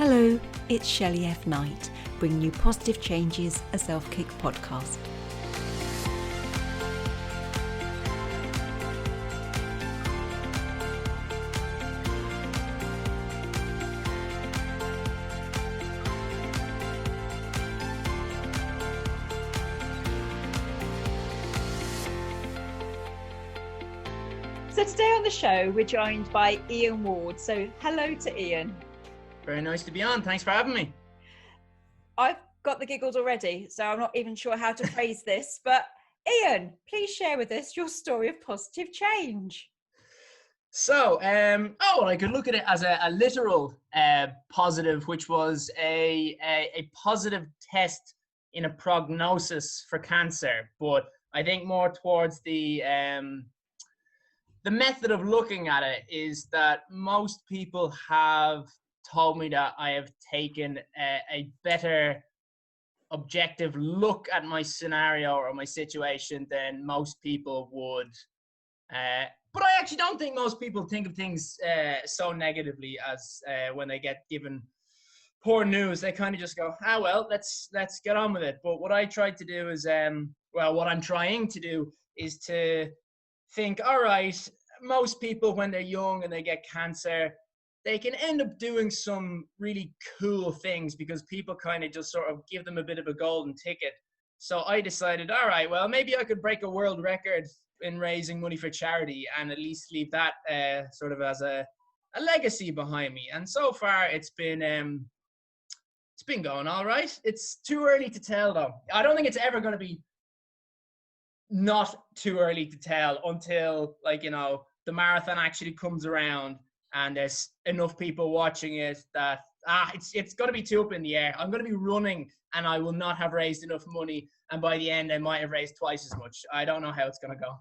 Hello, it's Shelley F Knight, bringing you Positive Changes, a self-kick podcast. So today on the show, we're joined by Iain Ward. So hello to Iain. Very nice to be on. Thanks for having me. I've got the giggles already, so I'm not even sure how to phrase this. But Iain, please share with us your story of positive change. So, I could look at it as a literal positive, which was a positive test in a prognosis for cancer. But I think more towards the method of looking at it is that most people have told me that I have taken a better objective look at my scenario or my situation than most people would. But I actually don't think most people think of things so negatively as when they get given poor news. They kind of just go, well, let's get on with it. But what I tried to do is, what I'm trying to do is to think, all right, most people when they're young and they get cancer, they can end up doing some really cool things because people kind of just sort of give them a bit of a golden ticket. So I decided, all right, well, maybe I could break a world record in raising money for charity and at least leave that sort of as a legacy behind me. And so far it's been going all right. It's too early to tell though. I don't think it's ever going to be not too early to tell until the marathon actually comes around and there's enough people watching it that it's going to be too up in the air. I'm going to be running and I will not have raised enough money, and by the end I might have raised twice as much. I don't know how it's going to go.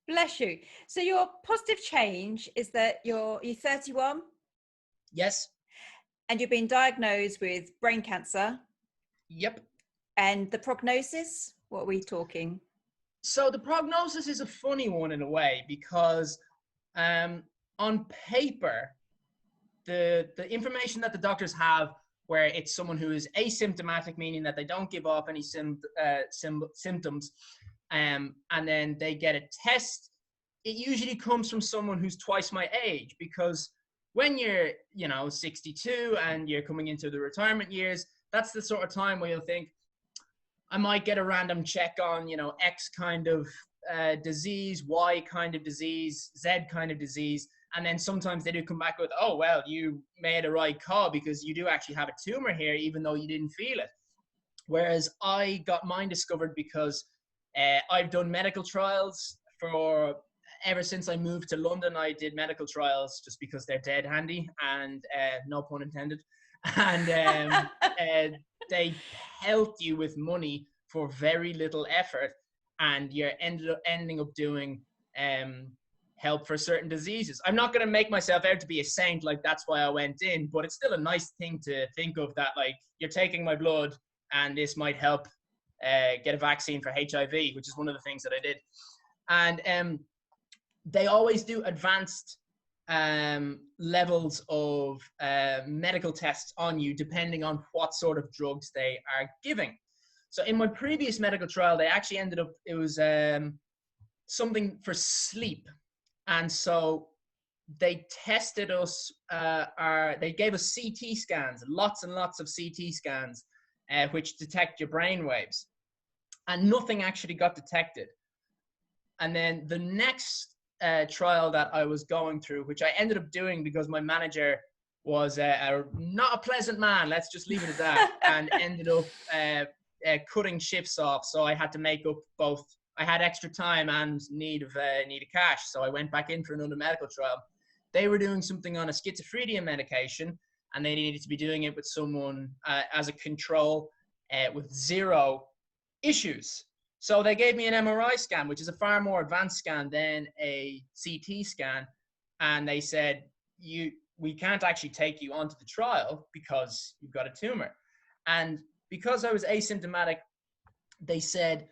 Bless you. So your positive change is that you're 31? Yes. And you've been diagnosed with brain cancer? Yep. And the prognosis, what are we talking? So the prognosis is a funny one in a way because on paper, the information that the doctors have, where it's someone who is asymptomatic, meaning that they don't give off any symptoms, and then they get a test, it usually comes from someone who's twice my age, because when you're 62 and you're coming into the retirement years, that's the sort of time where you'll think, I might get a random check on, X kind of disease, Y kind of disease, Z kind of disease. And then sometimes they do come back with, oh, well, you made a right call because you do actually have a tumor here, even though you didn't feel it. Whereas I got mine discovered because I've done medical trials ever since I moved to London. I did medical trials just because they're dead handy and no pun intended. And they pelt you with money for very little effort, and you're ending up doing help for certain diseases. I'm not going to make myself out to be a saint, like that's why I went in, but it's still a nice thing to think of that, like, you're taking my blood and this might help get a vaccine for HIV, which is one of the things that I did. And they always do advanced levels of medical tests on you depending on what sort of drugs they are giving. So in my previous medical trial, they actually it was something for sleep. And so they tested us, they gave us CT scans, lots and lots of CT scans, which detect your brain waves. And nothing actually got detected. And then the next trial that I was going through, which I ended up doing because my manager was not a pleasant man, let's just leave it at that, and ended up cutting shifts off. So I had to make up both. I had extra time and need of cash. So I went back in for another medical trial. They were doing something on a schizophrenia medication, and they needed to be doing it with someone as a control with zero issues. So they gave me an MRI scan, which is a far more advanced scan than a CT scan. And they said, we can't actually take you onto the trial because you've got a tumor. And because I was asymptomatic, they said,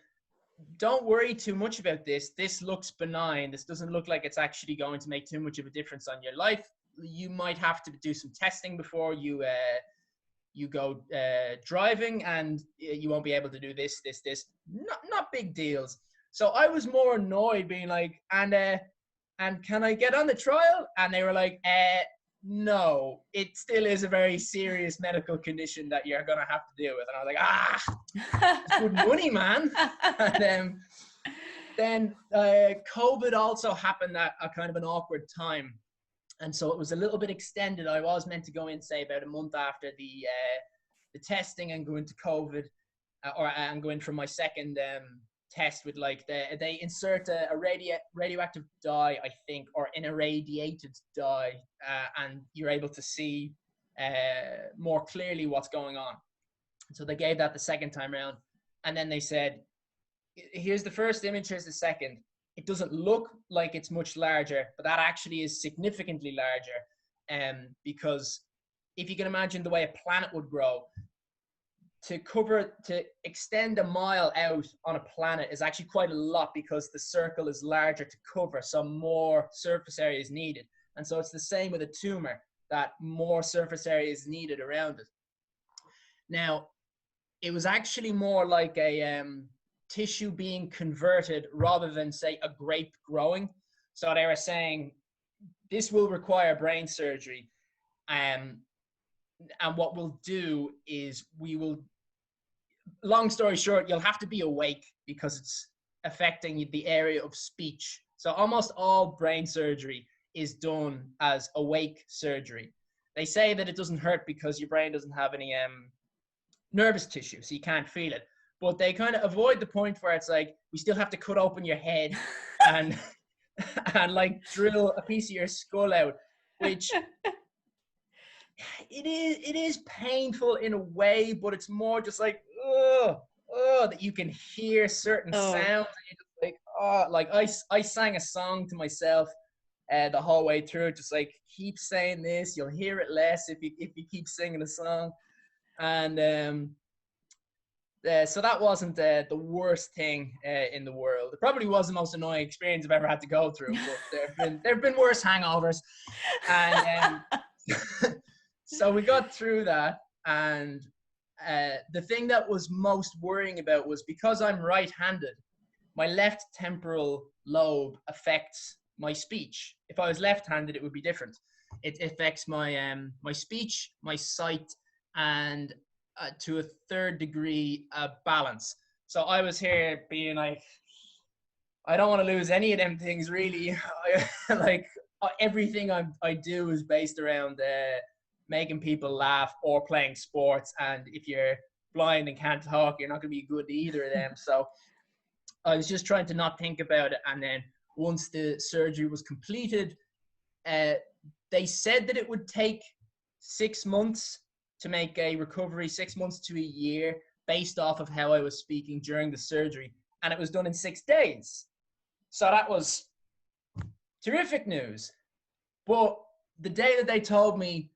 don't worry too much about this. This looks benign. This doesn't look like it's actually going to make too much of a difference on your life. You might have to do some testing before you you go driving and you won't be able to do this. Not big deals. So I was more annoyed, being like, and can I get on the trial? And they were like, no, it still is a very serious medical condition that you're going to have to deal with. And I was like, it's good money, man. And then COVID also happened at a kind of an awkward time. And so it was a little bit extended. I was meant to go in, say, about a month after the testing and go into COVID, and go in for my second test with like they insert a radioactive dye, I think, or an irradiated dye, and you're able to see more clearly what's going on. So they gave that the second time around, and then they said, here's the first image, here's the second. It doesn't look like it's much larger, but that actually is significantly larger, because if you can imagine the way a planet would grow, to extend a mile out on a planet is actually quite a lot, because the circle is larger to cover, so more surface area is needed. And so it's the same with a tumor, that more surface area is needed around it. Now, it was actually more like a tissue being converted rather than, say, a grape growing. So they were saying this will require brain surgery. And what we'll do is long story short, you'll have to be awake because it's affecting the area of speech. So almost all brain surgery is done as awake surgery. They say that it doesn't hurt because your brain doesn't have any nervous tissue, so you can't feel it. But they kind of avoid the point where it's like, we still have to cut open your head and like drill a piece of your skull out, which it is painful in a way, but it's more just like, that you can hear certain sounds. And you're just like, I sang a song to myself the whole way through, just like, keep saying this, you'll hear it less if you keep singing the song. And so that wasn't the worst thing in the world. It probably was the most annoying experience I've ever had to go through, but there have been worse hangovers. And so we got through that, and the thing that was most worrying about was, because I'm right-handed, my left temporal lobe affects my speech. If I was left-handed, it would be different. It affects my my speech, my sight, and to a third degree, balance. So I was here being like, I don't want to lose any of them things, really. Everything I do is based around making people laugh or playing sports. And if you're blind and can't talk, you're not going to be good at either of them. So I was just trying to not think about it. And then once the surgery was completed, they said that it would take 6 months to make a recovery, 6 months to a year, based off of how I was speaking during the surgery. And it was done in 6 days. So that was terrific news. But the day that they told me,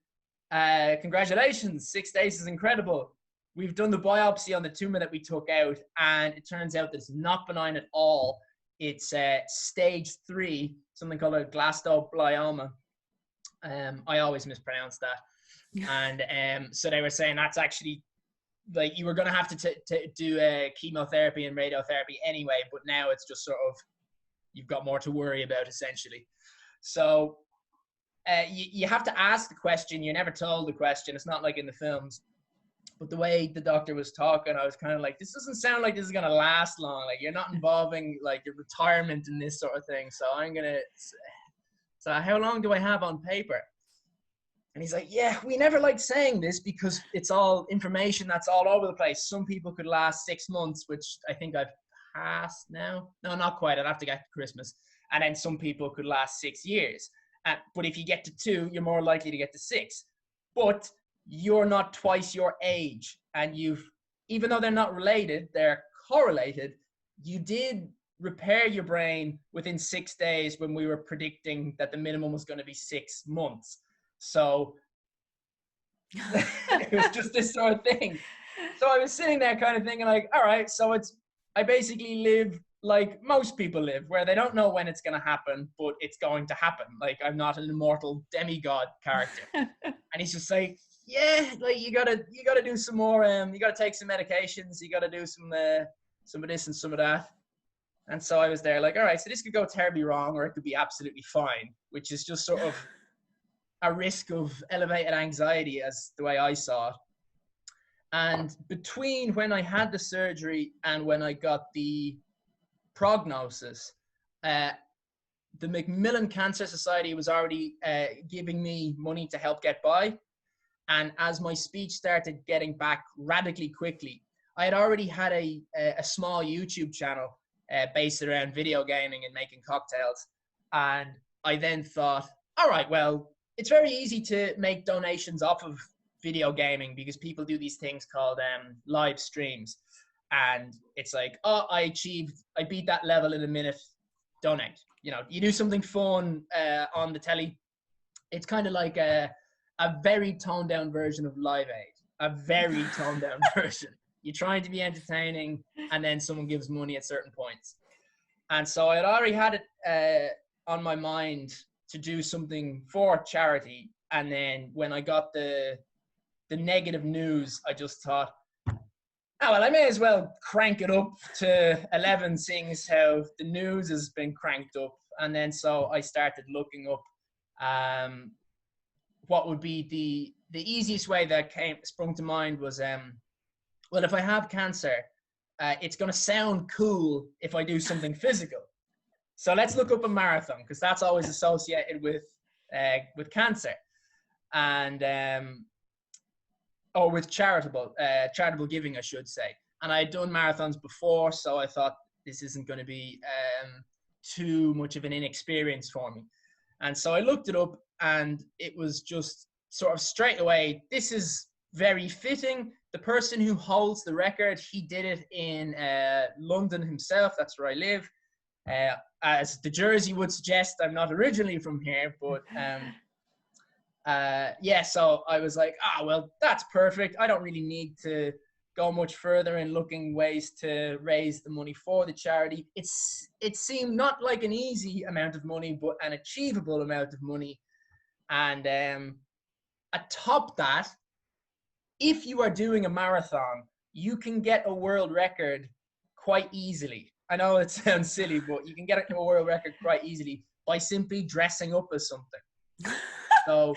congratulations, 6 days is incredible, we've done the biopsy on the tumor that we took out, and it turns out that it's not benign at all. It's stage 3, something called a glioblastoma. I always mispronounce that. And so they were saying that's actually, like, you were going to have to do chemotherapy and radiotherapy anyway, but now it's just sort of, you've got more to worry about, essentially. So you have to ask the question. You're never told the question. It's not like in the films. But the way the doctor was talking, I was kind of like, this doesn't sound like this is going to last long. Like, you're not involving like your retirement in this sort of thing. So so how long do I have on paper? And he's like, yeah, we never like saying this because it's all information that's all over the place. Some people could last 6 months, which I think I've passed now. No, not quite. I'd have to get to Christmas. And then some people could last 6 years. But if you get to 2, you're more likely to get to 6. But you're not twice your age. And even though they're not related, they're correlated. You did repair your brain within 6 days when we were predicting that the minimum was going to be 6 months. So it was just this sort of thing. So I was sitting there kind of thinking like, all right, so I basically live like most people live, where they don't know when it's going to happen, but it's going to happen. Like, I'm not an immortal demigod character. And he's just like, yeah, like you gotta do some more. You gotta take some medications. You gotta do some of this and some of that. And so I was there like, all right, so this could go terribly wrong, or it could be absolutely fine, which is just sort of a risk of elevated anxiety, as the way I saw it. And between when I had the surgery and when I got the prognosis, the Macmillan Cancer Society was already giving me money to help get by. And as my speech started getting back radically quickly, I had already had a small YouTube channel based around video gaming and making cocktails. And I then thought, all right, well, it's very easy to make donations off of video gaming because people do these things called live streams. And it's like, oh, I beat that level in a minute, donate. You know, you do something fun on the telly. It's kind of like a very toned down version of Live Aid, a very toned down version. You're trying to be entertaining, and then someone gives money at certain points. And so I had already had it on my mind to do something for charity. And then when I got the negative news, I just thought, oh, well, I may as well crank it up to 11, seeing as how the news has been cranked up. And then so I started looking up what would be the easiest way that sprung to mind was, well, if I have cancer, it's going to sound cool if I do something physical. So let's look up a marathon, because that's always associated with cancer, and or with charitable giving, I should say. And I had done marathons before, so I thought this isn't going to be too much of an inexperience for me. And so I looked it up, and it was just sort of straight away, this is very fitting. The person who holds the record, he did it in London himself. That's where I live. As the jersey would suggest, I'm not originally from here, but yeah, so I was like, well, that's perfect. I don't really need to go much further in looking ways to raise the money for the charity. It seemed not like an easy amount of money, but an achievable amount of money. And atop that, if you are doing a marathon, you can get a world record quite easily. I know it sounds silly, but you can get a world record quite easily by simply dressing up as something. So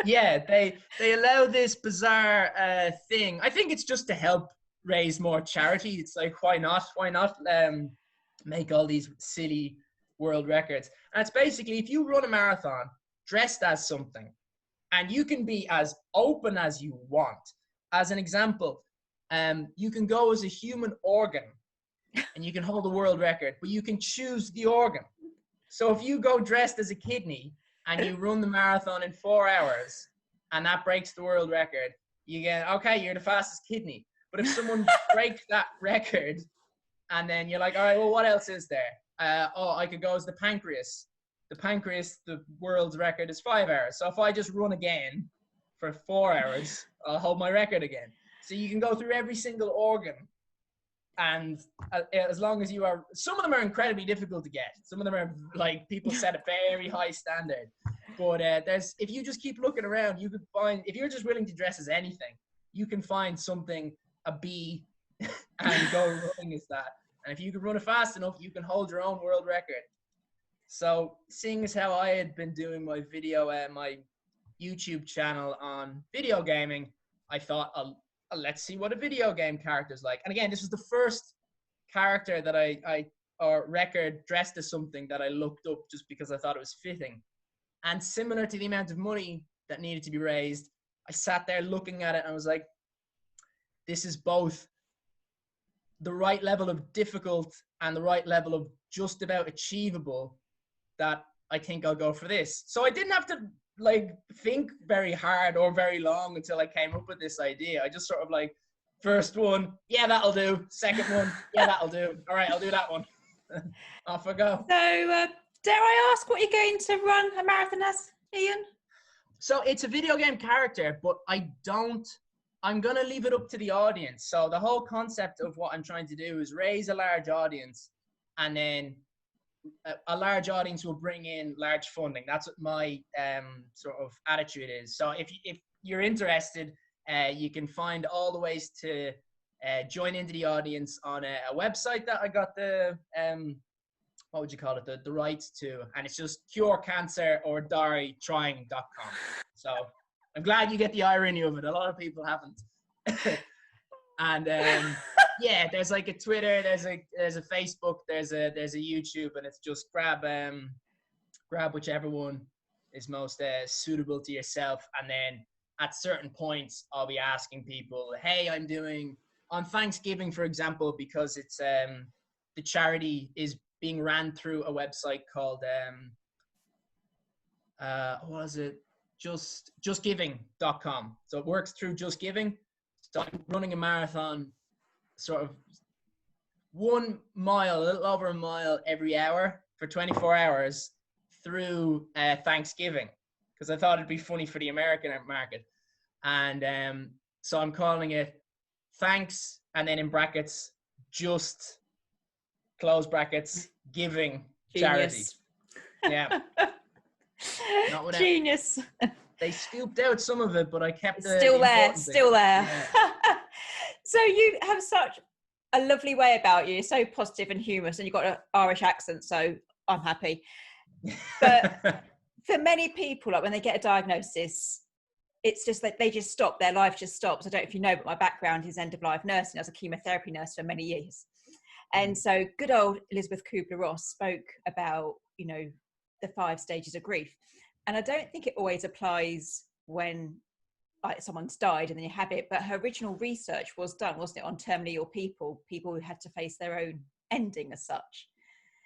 yeah, they allow this bizarre thing. I think it's just to help raise more charity. It's like, why not make all these silly world records? And it's basically, if you run a marathon dressed as something, and you can be as open as you want. As an example, you can go as a human organ and you can hold a world record, but you can choose the organ. So if you go dressed as a kidney and you run the marathon in 4 hours and that breaks the world record, you get, okay, you're the fastest kidney. But if someone breaks that record and then you're like, all right, well, what else is there? I could go as the pancreas. The world's record is 5 hours. So if I just run again for 4 hours, I'll hold my record again. So you can go through every single organ. And as long as you are, some of them are incredibly difficult to get. Some of them are like, people set a very high standard. But if you just keep looking around, you could find, if you're just willing to dress as anything, you can find something, a bee, and go running as that. And if you can run it fast enough, you can hold your own world record. So seeing as how I had been doing my my YouTube channel on video gaming, I thought, let's see what a video game character is like. And again, this was the first character that or record dressed as something that I looked up just because I thought it was fitting. And similar to the amount of money that needed to be raised, I sat there looking at it and I was like, this is both the right level of difficult and the right level of just about achievable, that I think I'll go for this. So I didn't have to like think very hard or very long until I came up with this idea. I just sort of like, first one, yeah, that'll do. Second one, yeah, that'll do. All right, I'll do that one. Off I go. So dare I ask what you're going to run a marathon as, Iain? So it's a video game character, but I'm going to leave it up to the audience. So the whole concept of what I'm trying to do is raise a large audience, and then a large audience will bring in large funding. That's what my sort of attitude is. So if you're interested, you can find all the ways to join into the audience on a website that I got the what would you call it, the rights to, and it's just curecancerordierytrying.com. So I'm glad you get the irony of it. A lot of people haven't. And yeah, there's like a Twitter, there's a Facebook, there's a YouTube, and it's just grab whichever one is most suitable to yourself. And then at certain points, I'll be asking people, hey, I'm doing on Thanksgiving, for example, because it's the charity is being ran through a website called what is it? Justgiving.com. So it works through Just Giving. So I'm running a marathon, sort of 1 mile, a little over a mile every hour for 24 hours through Thanksgiving, because I thought it'd be funny for the American market. And so I'm calling it Thanks, and then in brackets, just close brackets, giving charity. Yeah. Not without, Genius. they scooped out some of it, but I kept It's still there. Yeah. So you have such a lovely way about you, so positive and humorous, and you've got an Irish accent, so I'm happy. But for many people, like when they get a diagnosis, it's just like they just stop, their life just stops. I don't know if you know, but my background is end-of-life nursing. I was a chemotherapy nurse for many years. And so good old Elisabeth Kubler-Ross spoke about, you know, the 5 stages of grief. And I don't think it always applies when like someone's died and then you have it, but her original research was done, wasn't it, on terminally ill people who had to face their own ending as such.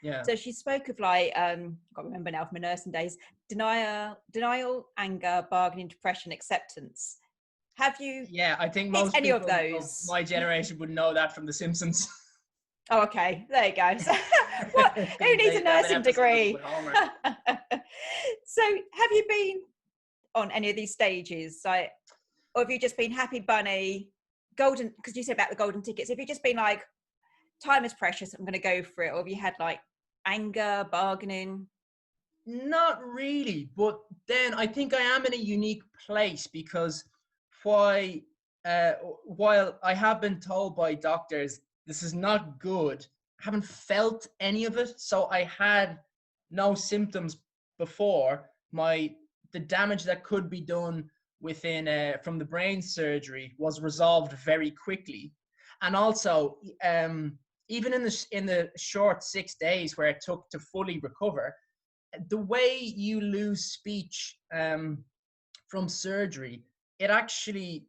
Yeah. So she spoke of like, I can't remember now from my nursing days, denial, anger, bargaining, depression, acceptance. Have you? Yeah, I think most any people of those of my generation would know that from The Simpsons. Oh, okay. There you go. What? Who needs a nursing degree? So have you been on any of these stages? Like, or have you just been happy bunny, golden, because you said about the golden tickets. Have you just been like, time is precious, I'm going to go for it? Or have you had like anger, bargaining? Not really, but then I think I am in a unique place because while I have been told by doctors this is not good, I haven't felt any of it. So I had no symptoms before. The damage that could be done within from the brain surgery was resolved very quickly. And also, even in the short 6 days where it took to fully recover, the way you lose speech from surgery, it actually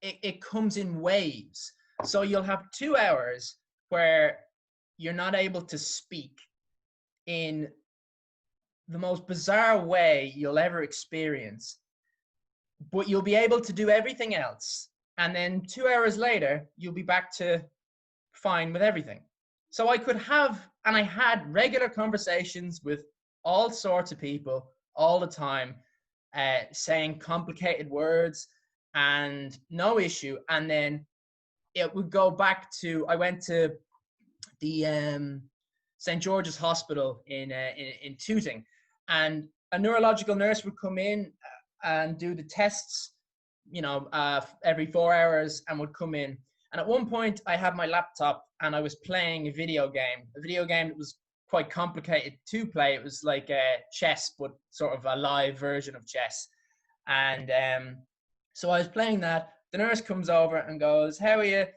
it comes in waves. So you'll have 2 hours where you're not able to speak in the most bizarre way you'll ever experience, but you'll be able to do everything else. And then 2 hours later, you'll be back to fine with everything. So I could have, and I had regular conversations with all sorts of people all the time, saying complicated words and no issue. And then it would go back to, I went to the St. George's Hospital in Tooting, and a neurological nurse would come in and do the tests, you know, every 4 hours, and would come in. And at one point I had my laptop and I was playing a video game that was quite complicated to play. It was like chess, but sort of a live version of chess. And so I was playing that. The nurse comes over and goes, "How are you?"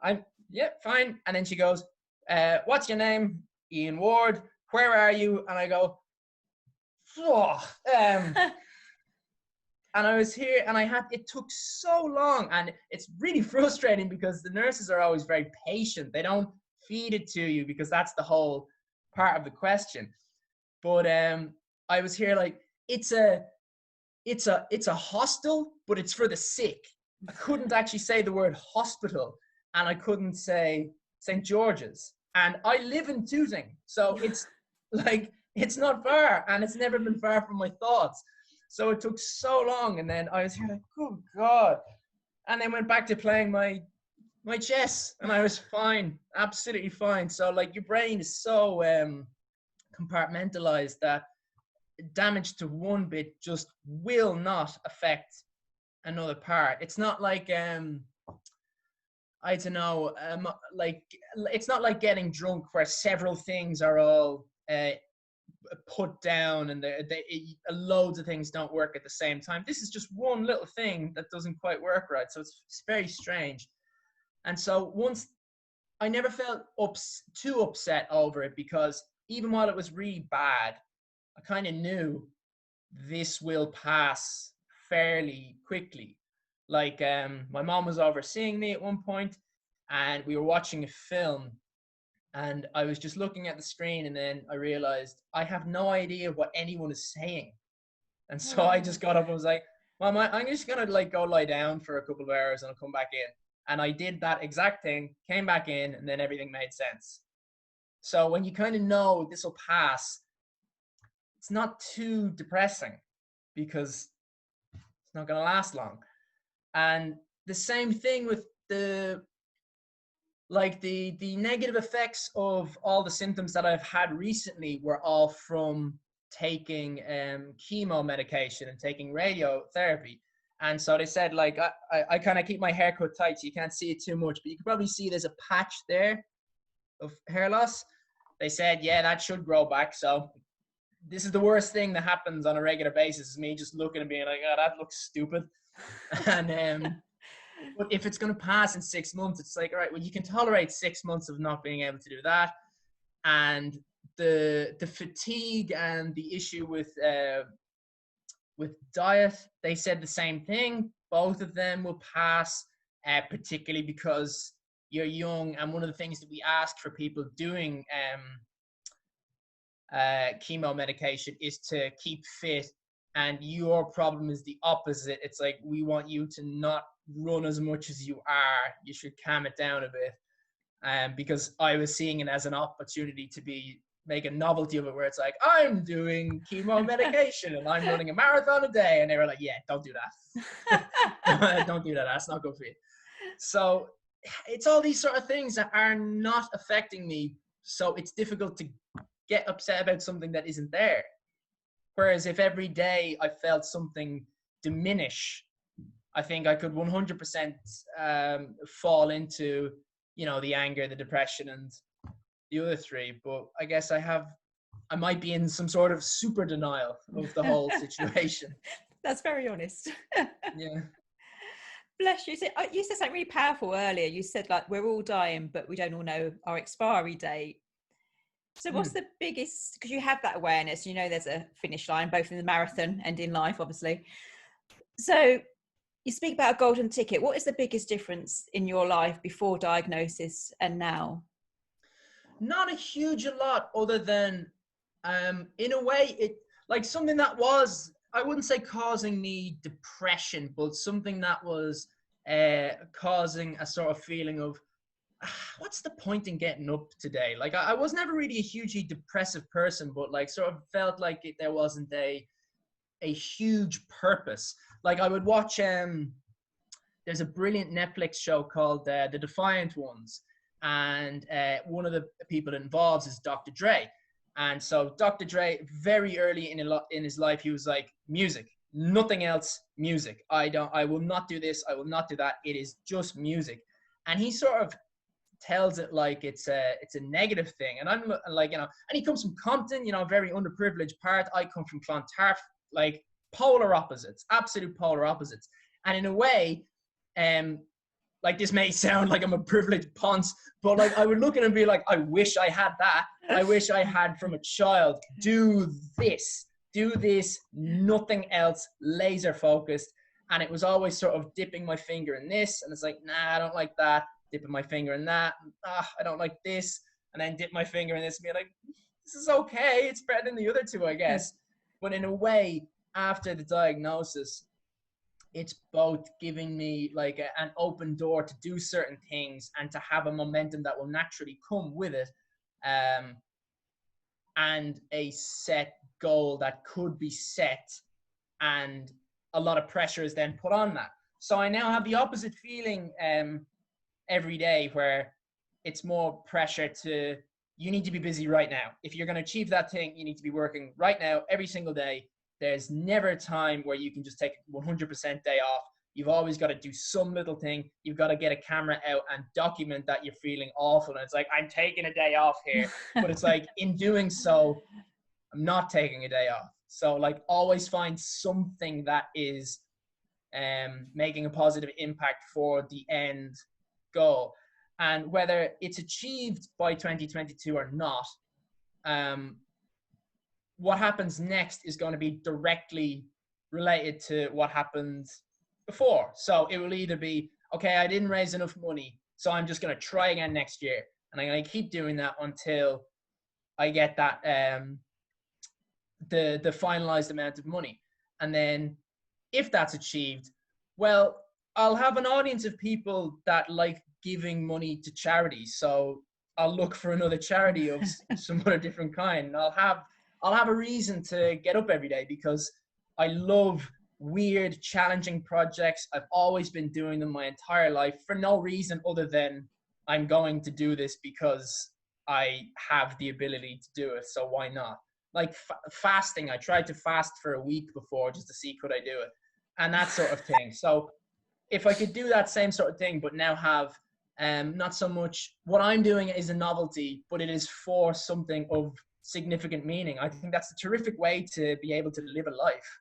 I'm, "Yeah, fine." And then she goes, "What's your name?" "Iain Ward." "Where are you?" And I go, "Oh." And I was here, and it took so long, and it's really frustrating because the nurses are always very patient. They don't feed it to you because that's the whole part of the question. But I was here like, it's a hostel, but it's for the sick. I couldn't actually say the word hospital, and I couldn't say St. George's. And I live in Tooting, so it's like, it's not far, and it's never been far from my thoughts. So it took so long, and then I was here like, oh God. And then went back to playing my chess, and I was fine, absolutely fine. So like, your brain is so compartmentalized that damage to one bit just will not affect another part. It's not like I don't know, like it's not like getting drunk where several things are all put down and loads of things don't work at the same time. This is just one little thing that doesn't quite work right. So it's very strange. And so once I never felt too upset over it, because even while it was really bad, I kind of knew this will pass fairly quickly. Like my mom was overseeing me at one point, and we were watching a film, and I was just looking at the screen, and then I realized I have no idea what anyone is saying. And so I just got up and was like, Mom, I'm just gonna like go lie down for a couple of hours and I'll come back in. And I did that exact thing, came back in, and then everything made sense. So when you kind of know this will pass, it's not too depressing because it's not going to last long. And the same thing with the negative effects of all the symptoms that I've had recently were all from taking chemo medication and taking radiotherapy. And so they said, like, I kind of keep my hair cut tight so you can't see it too much, but you can probably see there's a patch there of hair loss. They said, yeah, that should grow back. So this is the worst thing that happens on a regular basis, is me just looking and being like, oh, that looks stupid. And but if it's going to pass in 6 months, it's like, all right, well, you can tolerate 6 months of not being able to do that. And the fatigue and the issue with diet, they said the same thing. Both of them will pass, particularly because you're young. And one of the things that we ask for people doing chemo medication is to keep fit. And your problem is the opposite. It's like, we want you to not run as much as you are. You should calm it down a bit. Because I was seeing it as an opportunity to make a novelty of it, where it's like, I'm doing chemo medication and I'm running a marathon a day. And they were like, yeah, don't do that. Don't do that. That's not good for you. So it's all these sort of things that are not affecting me. So it's difficult to get upset about something that isn't there. Whereas if every day I felt something diminish, I think I could 100% fall into, the anger, the depression, and the other three. But I guess I might be in some sort of super denial of the whole situation. That's very honest. Yeah. Bless you. You said something really powerful earlier. You said, like, we're all dying, but we don't all know our expiry date. So what's the biggest, because you have that awareness, there's a finish line, both in the marathon and in life, obviously. So you speak about a golden ticket. What is the biggest difference in your life before diagnosis and now? Not a huge lot, other than, in a way, it like something that was, I wouldn't say causing me depression, but something that was causing a sort of feeling of, what's the point in getting up today? Like, I was never really a hugely depressive person, but like sort of felt like there wasn't a huge purpose. Like, I would watch, there's a brilliant Netflix show called The Defiant Ones. And one of the people involved is Dr. Dre. And so Dr. Dre, very early in his life, he was like, music, nothing else, music. I will not do this. I will not do that. It is just music. And he sort of tells it like it's a negative thing. And I'm like, and he comes from Compton, a very underprivileged part. I come from Clontarf, like polar opposites, absolute polar opposites. And in a way, like, this may sound like I'm a privileged ponce, but like, I would look at it and be like, I wish I had that. I wish I had, from a child, do this, nothing else, laser focused. And it was always sort of dipping my finger in this. And it's like, nah, I don't like that. Dipping my finger in that. I don't like this. And then dip my finger in this and be like, this is okay. It's better than the other two, I guess. But in a way, after the diagnosis, it's both giving me like an open door to do certain things and to have a momentum that will naturally come with it, and a set goal that could be set, and a lot of pressure is then put on that. So I now have the opposite feeling every day, where it's more pressure to, you need to be busy right now. If you're going to achieve that thing, you need to be working right now, every single day. There's never a time where you can just take 100% day off. you've always got to do some little thing. You've got to get a camera out and document that you're feeling awful. And it's like, I'm taking a day off here. But it's like, in doing so, I'm not taking a day off. So like, always find something that is making a positive impact for the end goal. And whether it's achieved by 2022 or not, what happens next is going to be directly related to what happened before. So it will either be, okay, I didn't raise enough money, so I'm just going to try again next year. And I'm going to keep doing that until I get that, the finalized amount of money. And then if that's achieved, well, I'll have an audience of people that like giving money to charities. So I'll look for another charity of some other different kind. I'll have a reason to get up every day because I love weird, challenging projects. I've always been doing them my entire life for no reason other than I'm going to do this because I have the ability to do it. So why not? Like fasting, I tried to fast for a week before just to see could I do it, and that sort of thing. So if I could do that same sort of thing, but now have not so much what I'm doing is a novelty, but it is for something of significant meaning. I think that's a terrific way to be able to live a life.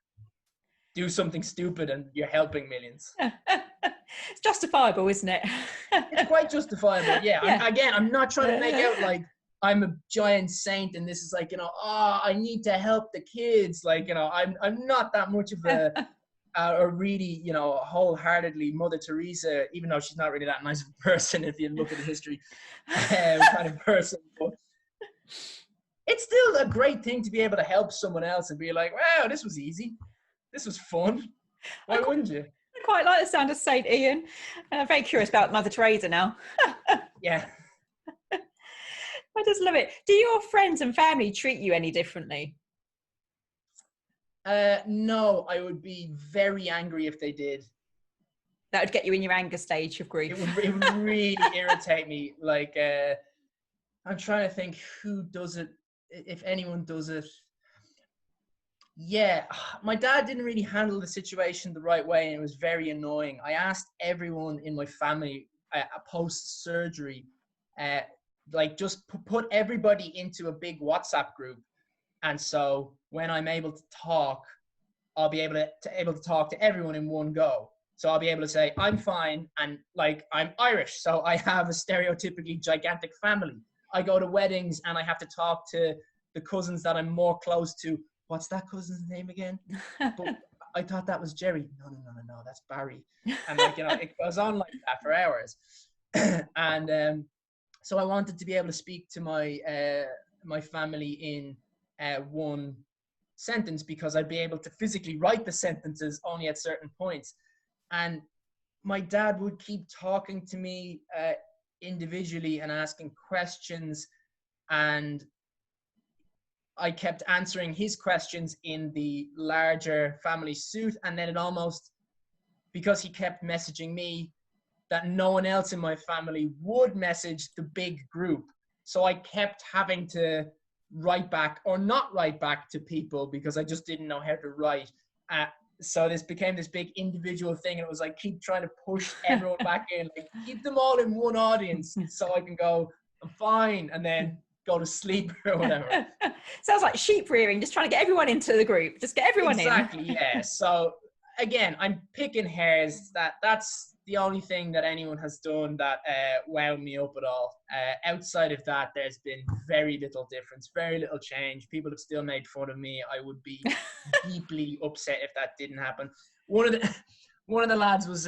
Do something stupid and you're helping millions. It's justifiable, isn't it? It's quite justifiable. Yeah. Yeah. I'm not trying to make out like I'm a giant saint and this is like, I need to help the kids. Like, I'm not that much of a really, wholeheartedly Mother Theresa, even though she's not really that nice of a person if you look at the history, kind of person. But it's still a great thing to be able to help someone else and be like, wow, this was easy. This was fun. Why wouldn't you? I quite like the sound of Saint Iain. I'm very curious about Mother Theresa now. Yeah. I just love it. Do your friends and family treat you any differently? No, I would be very angry if they did. That would get you in your anger stage of grief. It would really irritate me. Like, I'm trying to think who does it, if anyone does it. Yeah, my dad didn't really handle the situation the right way, and it was very annoying. I asked everyone in my family post-surgery, like just put everybody into a big WhatsApp group. And so when I'm able to talk, I'll be able to talk to everyone in one go. So I'll be able to say, I'm fine. And like, I'm Irish, so I have a stereotypically gigantic family. I go to weddings and I have to talk to the cousins that I'm more close to. What's that cousin's name again? But I thought that was Jerry. No, that's Barry. And like, it goes on like that for hours. And so I wanted to be able to speak to my family in one sentence because I'd be able to physically write the sentences only at certain points. And my dad would keep talking to me individually and asking questions, and I kept answering his questions in the larger family suit. And then it almost, because he kept messaging me, that no one else in my family would message the big group. So I kept having to write back or not write back to people because I just didn't know how to write. So this became this big individual thing. And it was like, keep trying to push everyone back in, like keep them all in one audience so I can go, I'm fine. And then go to sleep or whatever. Sounds like sheep rearing, just trying to get everyone into the group. Just get everyone exactly, in. Exactly, yeah. So again, I'm picking hairs. That's the only thing that anyone has done that wound me up at all. Outside of that, there's been very little difference, very little change. People have still made fun of me. I would be deeply upset if that didn't happen. One of the lads was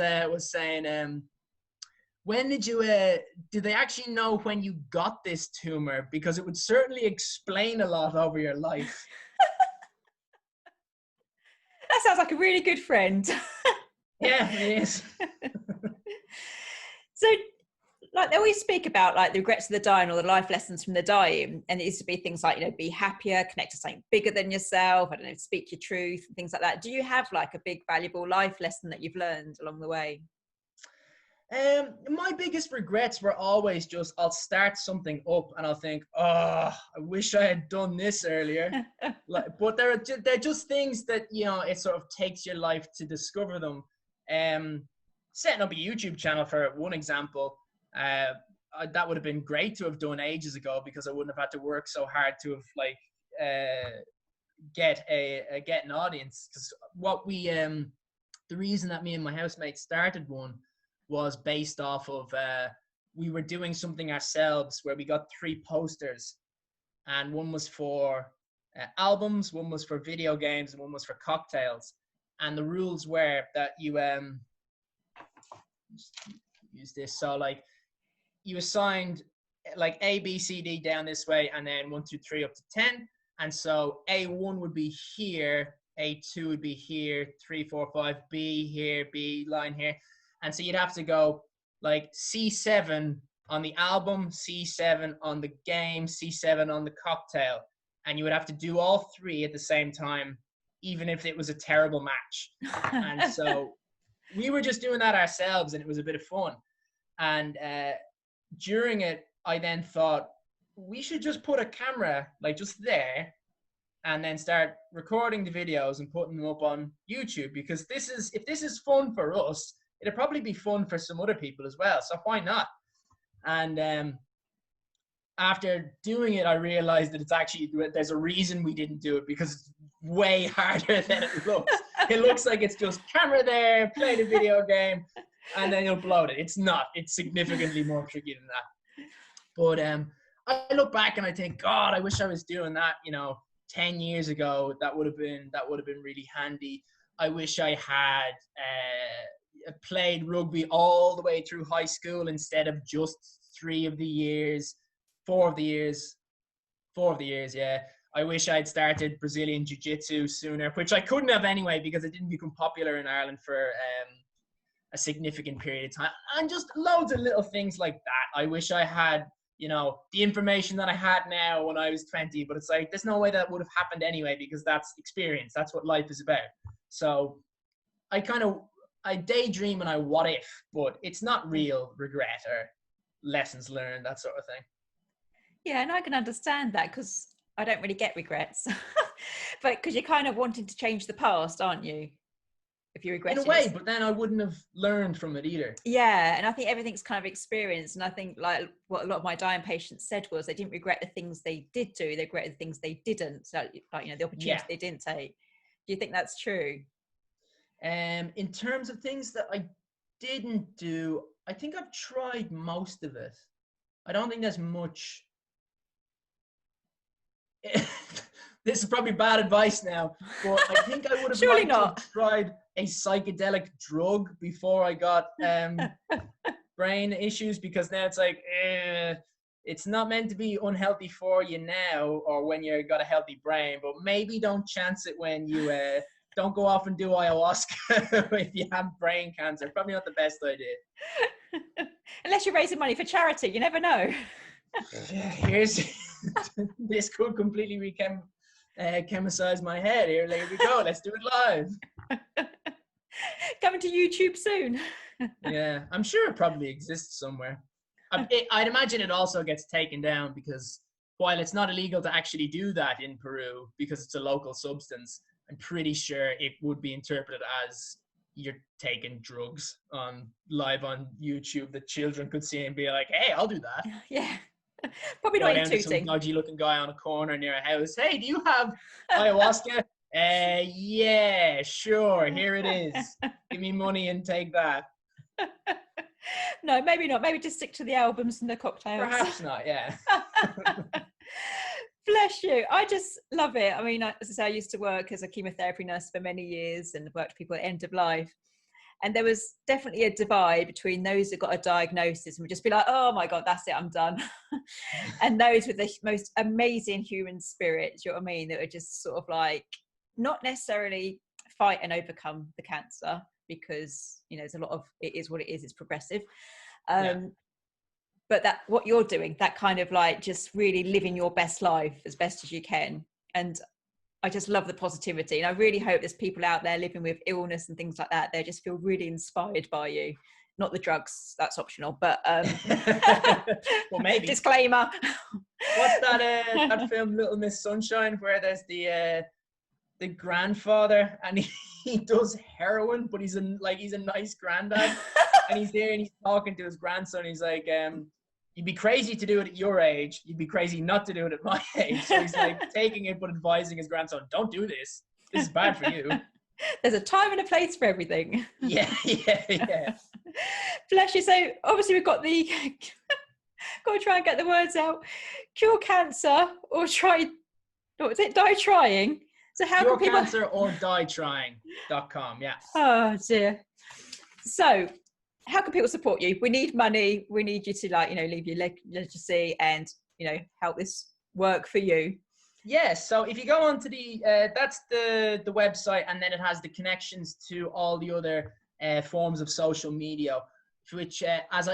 saying, when did they actually know when you got this tumor? Because it would certainly explain a lot over your life. That sounds like a really good friend. Yeah, it is. So, like, they always speak about like the regrets of the dying or the life lessons from the dying, and it used to be things like, be happier, connect to something bigger than yourself, I don't know, speak your truth and things like that. Do you have like a big valuable life lesson that you've learned along the way? My biggest regrets were always just, I'll start something up and I'll think, I wish I had done this earlier. But they're just things that, it sort of takes your life to discover them. setting up a YouTube channel, for one example, that would have been great to have done ages ago, because I wouldn't have had to work so hard to have like get an audience. Because what we the reason that me and my housemate started one was based off of we were doing something ourselves where we got 3 posters, and one was for albums, one was for video games, and one was for cocktails. And the rules were that you use this, so like you assigned like A, B, C, D down this way, and then 1, 2, 3 up to 10. And so A1 would be here, A2 would be here, 3, 4, 5, B here, B line here. And so you'd have to go like C7 on the album, C7 on the game, C7 on the cocktail. And you would have to do all 3 at the same time, even if it was a terrible match. And so we were just doing that ourselves, and it was a bit of fun. And during it, I then thought, we should just put a camera like just there, and then start recording the videos and putting them up on YouTube, because if this is fun for us, it'll probably be fun for some other people as well. So why not? And after doing it, I realized that there's a reason we didn't do it, because it's way harder than it looks. It looks like it's just camera there, play the video game, and then you'll upload it. It's not. It's significantly more tricky than that. But I look back and I think, God, I wish I was doing that, 10 years ago. That would have been really handy. I wish I had played rugby all the way through high school instead of just 4 of the years, yeah. I wish I'd started Brazilian Jiu-Jitsu sooner, which I couldn't have anyway, because it didn't become popular in Ireland for a significant period of time. And just loads of little things like that. I wish I had, the information that I had now when I was 20, but it's like, there's no way that would have happened anyway, because that's experience. That's what life is about. So I daydream and I what if, but it's not real regret or lessons learned, that sort of thing. Yeah, and I can understand that, because I don't really get regrets. But because you're kind of wanting to change the past, aren't you? If you regret it. In a way, but then I wouldn't have learned from it either. Yeah, and I think everything's kind of experience. And I think like what a lot of my dying patients said was they didn't regret the things they did do, they regretted the things they didn't. So like, the opportunities they didn't take. Do you think that's true? In terms of things that I didn't do, I think I've tried most of it. I don't think there's much. This is probably bad advice now, but I think I would have Surely liked to have tried a psychedelic drug before I got brain issues, because now it's like, it's not meant to be unhealthy for you now or when you've got a healthy brain, but maybe don't chance it when you don't go off and do ayahuasca if you have brain cancer. Probably not the best idea. Unless you're raising money for charity, you never know. This could completely chemicize my head. Here we go. Let's do it live. Coming to YouTube soon. Yeah, I'm sure it probably exists somewhere. I'd imagine it also gets taken down, because while it's not illegal to actually do that in Peru because it's a local substance, I'm pretty sure it would be interpreted as you're taking drugs live on YouTube that children could see and be like, hey, I'll do that. Yeah. Probably not in tooting. Some dodgy looking guy on a corner near a house. Hey, do you have ayahuasca? Yeah, sure. Here it is. Give me money and take that. No, maybe not. Maybe just stick to the albums and the cocktails. Perhaps not, yeah. Bless you. I just love it. I mean, as I say, I used to work as a chemotherapy nurse for many years and worked with people at end of life. And there was definitely a divide between those who got a diagnosis and would just be like, oh my God, that's it, I'm done. And those with the most amazing human spirits, you know what I mean? That were just sort of like, not necessarily fight and overcome the cancer, because, there's a lot of, it is what it is, it's progressive. But that what you're doing, that kind of like just really living your best life as best as you can. And I just love the positivity. And I really hope there's people out there living with illness and things like that. They just feel really inspired by you. Not the drugs, that's optional, but well, maybe. Disclaimer. What's that film Little Miss Sunshine, where there's the the grandfather, and he does heroin, but he's a nice granddad. And he's there and he's talking to his grandson. He's like, you'd be crazy to do it at your age. You'd be crazy not to do it at my age. So he's like taking it, but advising his grandson, don't do this. This is bad for you. There's a time and a place for everything. Yeah. Bless you. So obviously we've got the, got to try and get the words out. Cure cancer or try, what was it? Die trying. So how Cure can people... cancer or die trying.com. Yeah. Oh dear. So how can people support you? We need money. We need you to leave your legacy and, help this work for you. Yes. So if you go onto that's the website, and then it has the connections to all the other forms of social media, which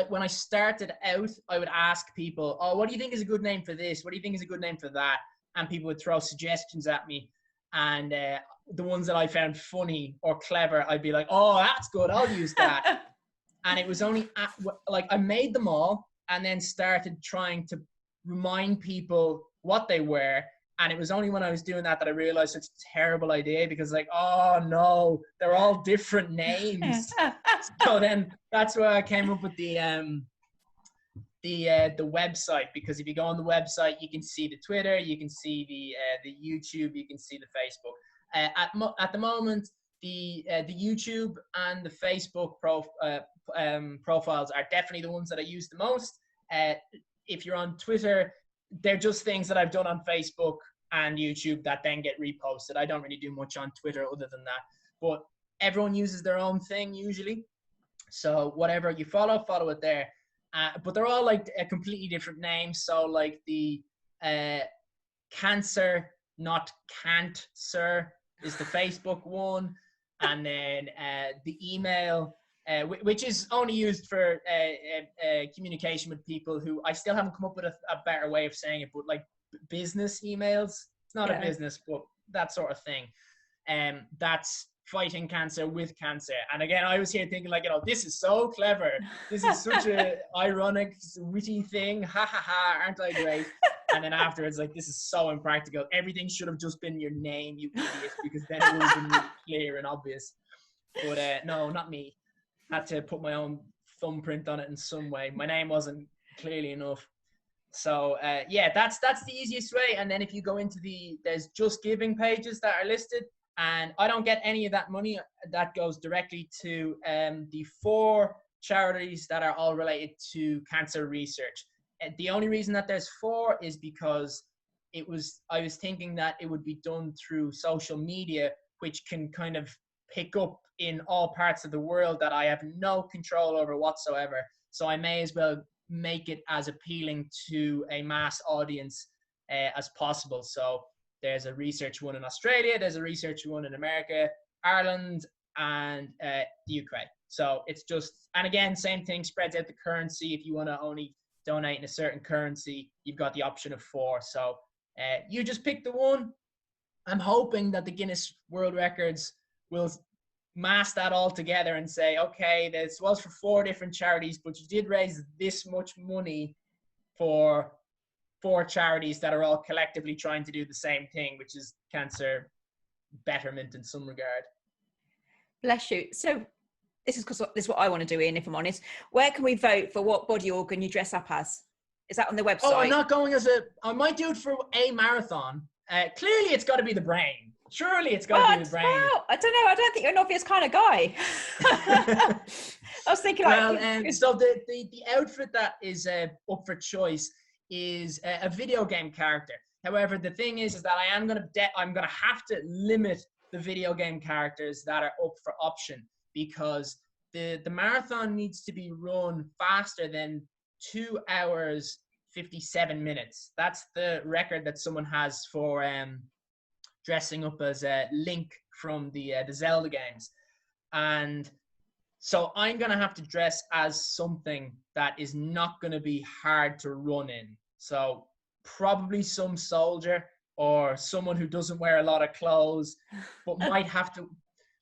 when I started out, I would ask people, oh, what do you think is a good name for this? What do you think is a good name for that? And people would throw suggestions at me. And the ones that I found funny or clever, I'd be like, oh, that's good. I'll use that. And it was only I made them all and then started trying to remind people what they were. And it was only when I was doing that I realized it's a terrible idea, because oh no, they're all different names. So then that's where I came up with the website, because if you go on the website, you can see the Twitter, you can see the YouTube, you can see the Facebook. At the moment, the YouTube and the Facebook profiles are definitely the ones that I use the most. If you're on Twitter, they're just things that I've done on Facebook and YouTube that then get reposted. I don't really do much on Twitter other than that. But everyone uses their own thing usually. So whatever you follow it there. But they're all like a completely different name. So like the Cancer Not Can't Sir is the Facebook one. And then the email, which is only used for communication with people who, I still haven't come up with a better way of saying it, but like business emails. It's not a business, but that sort of thing. That's Fighting Cancer with Cancer. And again, I was here thinking this is so clever. This is such a ironic, witty thing. Ha ha ha, aren't I great? And then afterwards, this is so impractical. Everything should have just been your name, you idiot, because then it would have been really clear and obvious. But no, not me. Had to put my own thumbprint on it in some way. My name wasn't clearly enough. So that's the easiest way. And then if you go into there's Just Giving pages that are listed, and I don't get any of that money. That goes directly to the 4 charities that are all related to cancer research. The only reason that there's 4 is because I was thinking that it would be done through social media, which can kind of pick up in all parts of the world that I have no control over whatsoever. So I may as well make it as appealing to a mass audience as possible. So there's a research one in Australia, there's a research one in America, Ireland, and the UK. So it's just, and again, same thing, spreads out the currency. If you want to only donate in a certain currency, you've got the option of 4. So you just pick the one. I'm hoping that the Guinness World Records will mass that all together and say, okay, this was for 4 different charities, but you did raise this much money for 4 charities that are all collectively trying to do the same thing, which is cancer betterment in some regard. Bless you. So this is what I want to do, Ian, if I'm honest. Where can we vote for what body organ you dress up as? Is that on the website? Oh, I'm not going I might do it for a marathon. Clearly it's got to be the brain. Surely it's got to be the brain. Well, I don't know. I don't think you're an obvious kind of guy. I was thinking so the outfit that is up for choice is a video game character. However, the thing is that I'm gonna have to limit the video game characters that are up for option, because the marathon needs to be run faster than 2 hours 57 minutes. That's the record that someone has for dressing up as Link from the Zelda games. And so I'm going to have to dress as something that is not going to be hard to run in. So probably some soldier or someone who doesn't wear a lot of clothes, but might have to,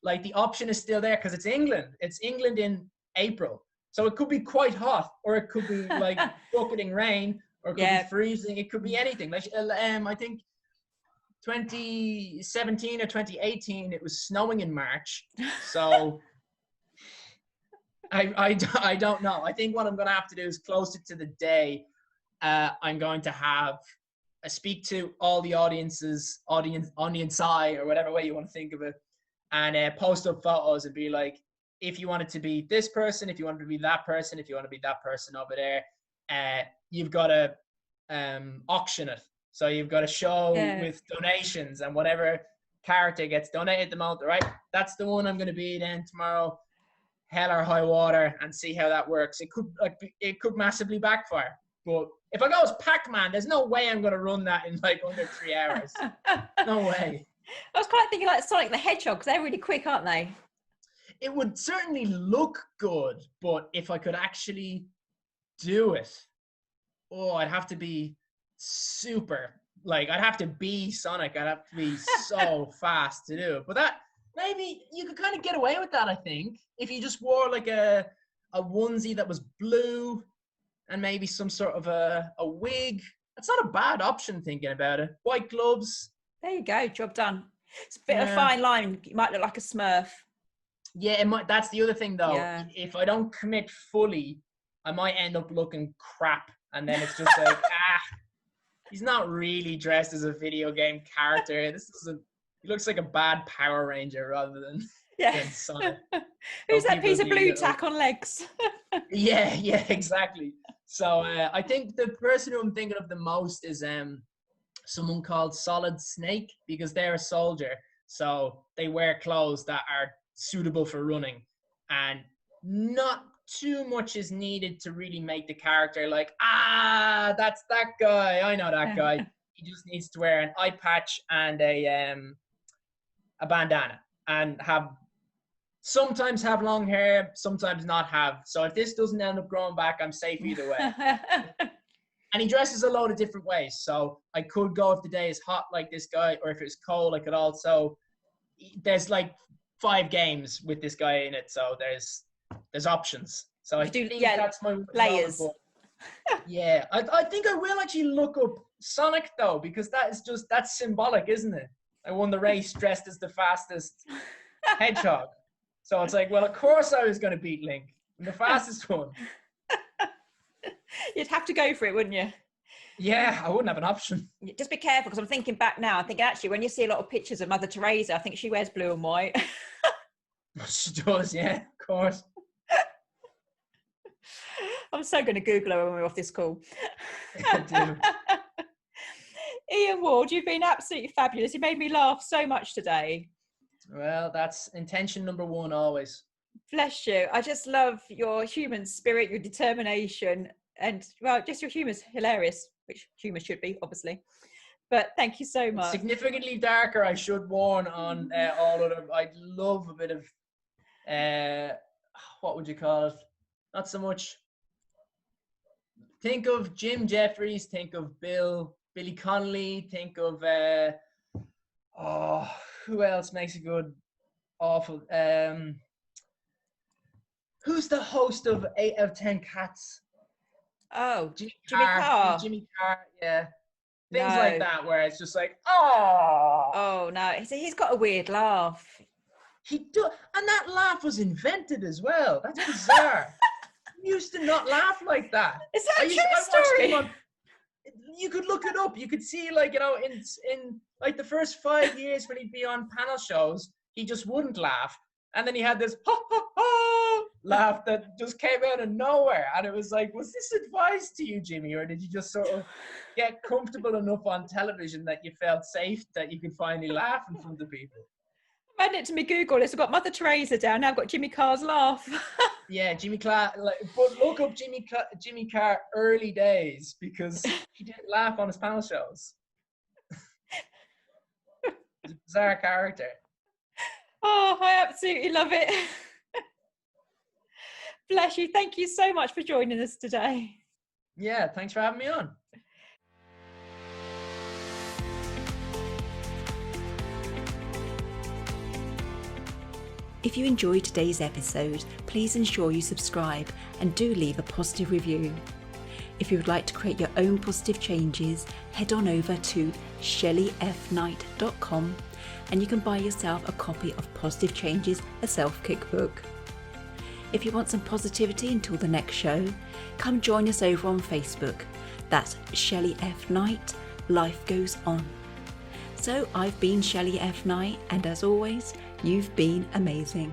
the option is still there because it's England. It's England in April. So it could be quite hot, or it could be bucketing rain, or it could be freezing. It could be anything. I think 2017 or 2018, it was snowing in March. So I don't know. I think what I'm going to have to do is closer to the day, I'm going to have speak to all the audience eye, or whatever way you want to think of it, and post up photos and be like, if you want it to be this person, if you want it to be that person, if you want to be that person over there, you've got to auction it. So you've got to show with donations, and whatever character gets donated the most, right? That's the one I'm going to be then tomorrow, hell or high water, and see how that works. It could massively backfire. But if I go as Pac-Man, there's no way I'm going to run that in like under 3 hours. No way. I was kind of thinking like Sonic the Hedgehog, because they're really quick, aren't they? It would certainly look good, but if I could actually do it, I'd have to be super, like, I'd have to be Sonic. I'd have to be so fast to do it. But that, maybe you could kind of get away with that, I think, if you just wore like a onesie that was blue and maybe some sort of a wig. That's not a bad option, thinking about it. White gloves. There you go, job done. It's a bit of a fine line. You might look like a Smurf. Yeah, it might. That's the other thing, though. Yeah. If I don't commit fully, I might end up looking crap, and then it's just like, he's not really dressed as a video game character. He looks like a bad Power Ranger rather than Sonic. Who's that piece of blue tack on legs? yeah, exactly. So I think the person who I'm thinking of the most is someone called Solid Snake, because they're a soldier, so they wear clothes that are suitable for running, and not too much is needed to really make the character like, that's that guy. I know that guy. He just needs to wear an eye patch and a bandana, and sometimes have long hair, sometimes not have. So if this doesn't end up growing back, I'm safe either way. And he dresses a load of different ways. So I could go if the day is hot like this guy, or if it's cold, I could also, there's like 5 games with this guy in it. So there's options. So I think that's my layers. Yeah, I think I will actually look up Sonic though, because that's symbolic, isn't it? I won the race dressed as the fastest hedgehog. So it's like, well, of course I was going to beat Link. I'm the fastest one. You'd have to go for it, wouldn't you? Yeah, I wouldn't have an option. Just be careful, because I'm thinking back now. I think actually when you see a lot of pictures of Mother Theresa, I think she wears blue and white. She does, yeah, of course. I'm so going to Google her when we're off this call. I do. Iain Ward, you've been absolutely fabulous. You made me laugh so much today. Well, that's intention number 1 always. Bless you. I just love your human spirit, your determination, and, well, just your humour's hilarious, which humour should be, obviously. But thank you so much. Significantly darker, I should warn, on all of them. I'd love a bit of, what would you call it? Not so much. Think of Jim Jeffries, think of Billy Connolly, think of, who else makes a good, awful, who's the host of 8 out of 10 Cats? Oh, Jimmy Carr. Jimmy Carr, yeah. Things like that, where it's just like, oh no, he's got a weird laugh. He do, and that laugh was invented as well. That's bizarre. He used to not laugh like that. Is that a true story? You could look it up. You could see, like, you know, in like the first 5 years when he'd be on panel shows, he just wouldn't laugh, and then he had this ha ha ha laugh that just came out of nowhere, and it was like, was this advice to you, Jimmy, or did you just sort of get comfortable enough on television that you felt safe that you could finally laugh in front of people? I'm adding it to my Google list. I've got Mother Theresa down. Now I've got Jimmy Carr's laugh. Yeah, Jimmy Carr. But look up Jimmy Carr early days, because he didn't laugh on his panel shows. He's a bizarre character. Oh, I absolutely love it. Bless you. Thank you so much for joining us today. Yeah, thanks for having me on. If you enjoyed today's episode, please ensure you subscribe and do leave a positive review. If you would like to create your own positive changes, head on over to shelleyfknight.com and you can buy yourself a copy of Positive Changes, a Self-Kick book. If you want some positivity until the next show, come join us over on Facebook. That's Shelley F Knight, Life Goes On. So I've been Shelley F Knight, and as always, you've been amazing.